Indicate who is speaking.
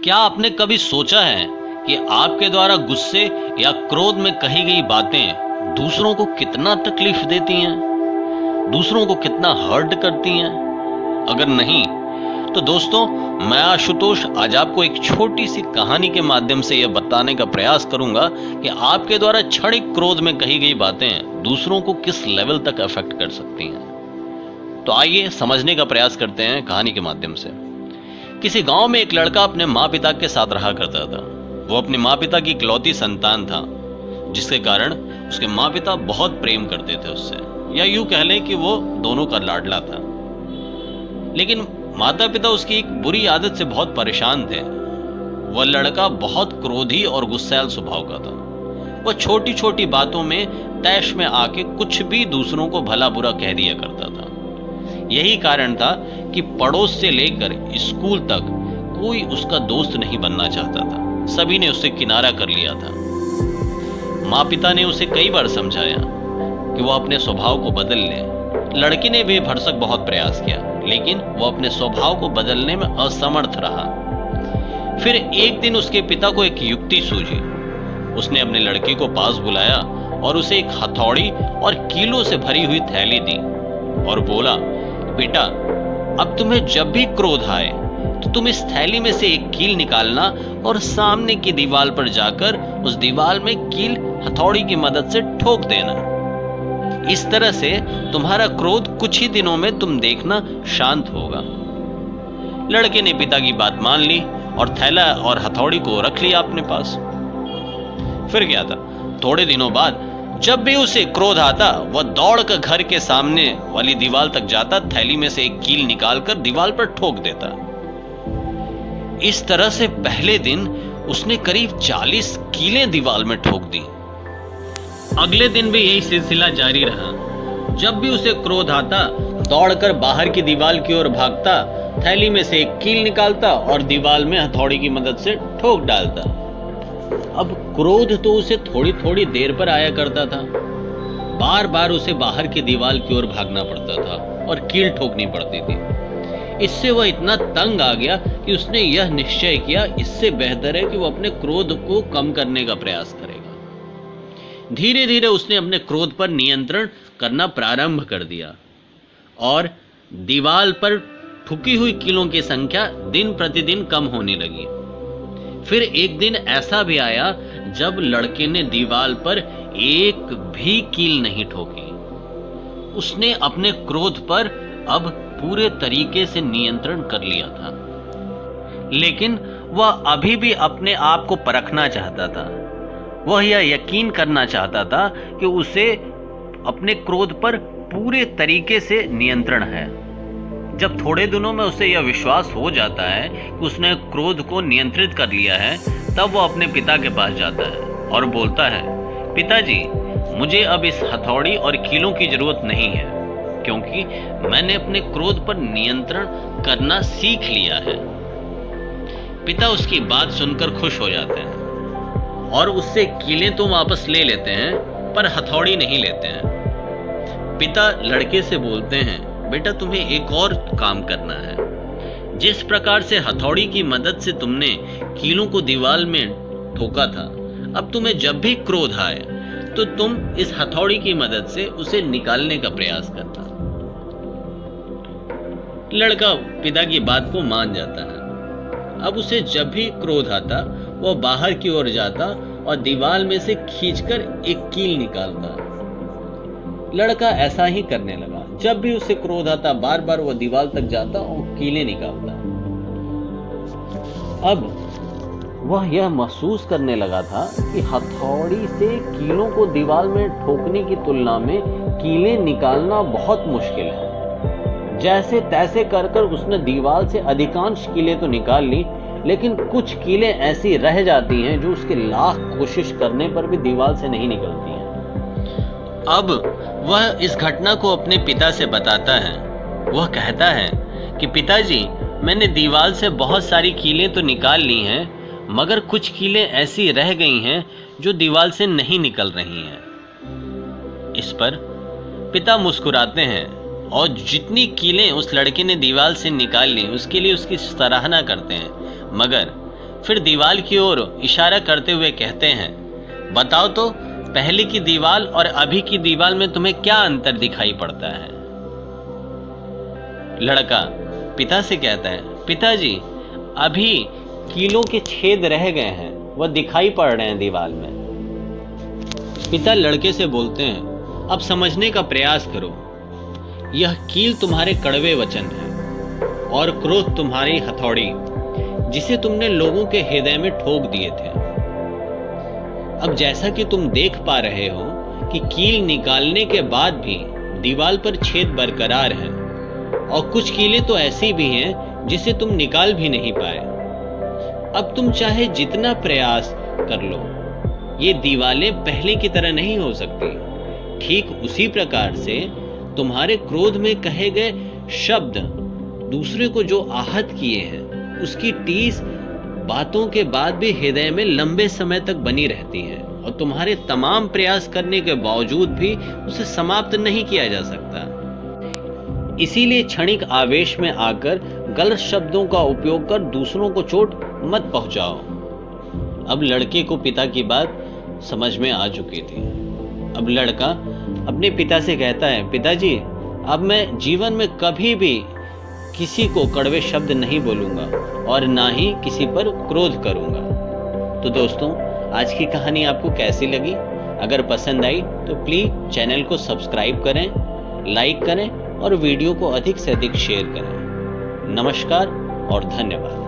Speaker 1: क्या आपने कभी सोचा है कि आपके द्वारा गुस्से या क्रोध में कही गई बातें दूसरों को कितना तकलीफ देती हैं, दूसरों को कितना हर्ट करती हैं? अगर नहीं तो दोस्तों, मैं आशुतोष आज आपको एक छोटी सी कहानी के माध्यम से यह बताने का प्रयास करूंगा कि आपके द्वारा क्षणिक क्रोध में कही गई बातें दूसरों को किस लेवल तक अफेक्ट कर सकती हैं। तो आइए समझने का प्रयास करते हैं कहानी के माध्यम से। किसी गांव में एक लड़का अपने माँ पिता के साथ रहा करता था। वो अपने माँ पिता की इकलौती संतान था, जिसके कारण उसके माँ पिता बहुत प्रेम करते थे उससे, या यूं कह लें कि वो दोनों का लाडला था। लेकिन माता पिता उसकी एक बुरी आदत से बहुत परेशान थे। वह लड़का बहुत क्रोधी और गुस्सैल स्वभाव का था। वह छोटी छोटी बातों में तैश में आके कुछ भी दूसरों को भला बुरा कह दिया करता था। यही कारण था कि पड़ोस से लेकर स्कूल तक कोई उसका दोस्त नहीं बनना चाहता था। सभी ने उससे किनारा कर लिया था। माँ पिता ने उसे कई बार समझाया कि वह अपने स्वभाव को बदल ले। लड़के ने भी भरसक बहुत प्रयास किया, लेकिन वह अपने स्वभाव को बदलने में असमर्थ रहा। फिर एक दिन उसके पिता को एक युक्ति सूझी। उसने अपने लड़के को पास बुलाया और उसे एक हथौड़ी और कीलों से भरी हुई थैली दी और बोला, बेटा, अब तुम्हें जब भी क्रोध आए तो तुम इस थैली में से एक कील निकालना और सामने की दीवार पर जाकर उस दीवार में कील हथौड़ी की मदद से ठोक देना। इस तरह से तुम्हारा क्रोध कुछ ही दिनों में तुम देखना शांत होगा। लड़के ने पिता की बात मान ली और थैला और हथौड़ी को रख लिया अपने पास। फिर क्या था, थोड़े दिनों बाद जब भी उसे क्रोध आता, वह दौड़कर घर के सामने वाली दीवार तक जाता, थैली में से एक कील निकालकर दीवार पर ठोक देता। इस तरह से पहले दिन उसने करीब 40 कीलें दीवार में ठोक दी। अगले दिन भी यही सिलसिला जारी रहा। जब भी उसे क्रोध आता, दौड़कर बाहर की दीवार की ओर भागता, थैली में से एक कील निकालता और दीवार में हथौड़ी की मदद से ठोक डालता। अब क्रोध तो उसे थोड़ी थोड़ी देर पर आया करता था। बार बार उसे बाहर की दीवार की ओर भागना पड़ता था और कील ठोकनी पड़ती थी। इससे वह इतना तंग आ गया कि उसने यह निश्चय किया, इससे बेहतर है कि वह अपने क्रोध को कम करने का प्रयास करेगा। धीरे धीरे उसने अपने क्रोध पर नियंत्रण करना प्रारंभ कर दिया और दीवार पर ठुकी हुई कीलों की संख्या दिन प्रतिदिन कम होने लगी। फिर एक दिन ऐसा भी आया जब लड़के ने दीवार पर एक भी कील नहीं ठोकी। उसने अपने क्रोध पर अब पूरे तरीके से नियंत्रण कर लिया था, लेकिन वह अभी भी अपने आप को परखना चाहता था। वह यह यकीन करना चाहता था कि उसे अपने क्रोध पर पूरे तरीके से नियंत्रण है। जब थोड़े दिनों में उसे यह विश्वास हो जाता है कि उसने क्रोध को नियंत्रित कर लिया है, तब वह अपने पिता के पास जाता है और बोलता है, पिताजी, मुझे अब इस हथौड़ी और कीलों की जरूरत नहीं है, क्योंकि मैंने अपने क्रोध पर नियंत्रण करना सीख लिया है। पिता उसकी बात सुनकर खुश हो जाते हैं और उससे कीलें तो वापस ले लेते हैं, पर हथौड़ी नहीं लेते हैं। पिता लड़के से बोलते हैं, बेटा, तुम्हें एक और काम करना है। जिस प्रकार से हथौड़ी की मदद से तुमने कीलों को दीवार में ठोका था, अब तुम्हें जब भी क्रोध आए तो तुम इस हथौड़ी की मदद से उसे निकालने का प्रयास करना। लड़का पिता की बात को मान जाता है। अब उसे जब भी क्रोध आता, वह बाहर की ओर जाता और दीवार में से खींचकर एक कील निकालता। लड़का ऐसा ही करने लगा। जब भी उसे क्रोध आता, बार बार वह दीवार तक जाता और कीलें निकालता। अब वह यह महसूस करने लगा था कि हथौड़ी से कीलों को दीवार में ठोकने की तुलना में कीलें निकालना बहुत मुश्किल है। जैसे तैसे कर कर उसने दीवार से अधिकांश कीलें तो निकाल ली, लेकिन कुछ कीलें ऐसी रह जाती हैं जो उसके लाख कोशिश करने पर भी दीवार से नहीं निकलती हैं। अब वह इस घटना को अपने पिता से बताता है। वह कहता है कि पिताजी, मैंने दीवार से बहुत सारी कीलें तो निकाल ली हैं, मगर कुछ कीलें ऐसी रह गई हैं जो दीवार से नहीं निकल रही हैं। इस पर पिता मुस्कुराते हैं और जितनी कीलें उस लड़के ने दीवार से निकाल ली उसके लिए उसकी सराहना करते हैं, मगर फिर दीवार की ओर इशारा करते हुए कहते हैं, बताओ तो पहले की दीवार और अभी की दीवार में तुम्हें क्या अंतर दिखाई पड़ता है? लड़का पिता से कहता है, पिताजी अभी कीलों के छेद रह गए हैं, वह दिखाई पड़ रहे हैं दीवार में। पिता लड़के से बोलते हैं, अब समझने का प्रयास करो, यह कील तुम्हारे कड़वे वचन है और क्रोध तुम्हारी हथौड़ी जिसे तुमने लोगों के हृदय में ठोक दिए थे। अब जैसा कि तुम देख पा रहे हो कि कील निकालने के बाद भी दीवार पर छेद बरकरार हैं और कुछ कीलें तो ऐसी भी हैं जिसे तुम निकाल भी नहीं पाए। अब तुम चाहे जितना प्रयास कर लो, ये दीवारें पहले की तरह नहीं हो सकती। ठीक उसी प्रकार से तुम्हारे क्रोध में कहे गए शब्द दूसरे को जो आहत किए हैं, उसकी टीस बातों के बाद भी हृदय में लंबे समय तक बनी रहती है और तुम्हारे तमाम प्रयास करने के बावजूद भी उसे समाप्त नहीं किया जा सकता। इसीलिए क्षणिक आवेश में आकर गलत शब्दों का उपयोग कर दूसरों को चोट मत पहुंचाओ। अब लड़के को पिता की बात समझ में आ चुकी थी। अब लड़का अपने पिता से कहता है, पिताजी अब मैं जीवन में कभी भी किसी को कड़वे शब्द नहीं बोलूंगा और ना ही किसी पर क्रोध करूंगा। तो दोस्तों, आज की कहानी आपको कैसी लगी? अगर पसंद आई तो प्लीज चैनल को सब्सक्राइब करें, लाइक करें और वीडियो को अधिक से अधिक शेयर करें। नमस्कार और धन्यवाद।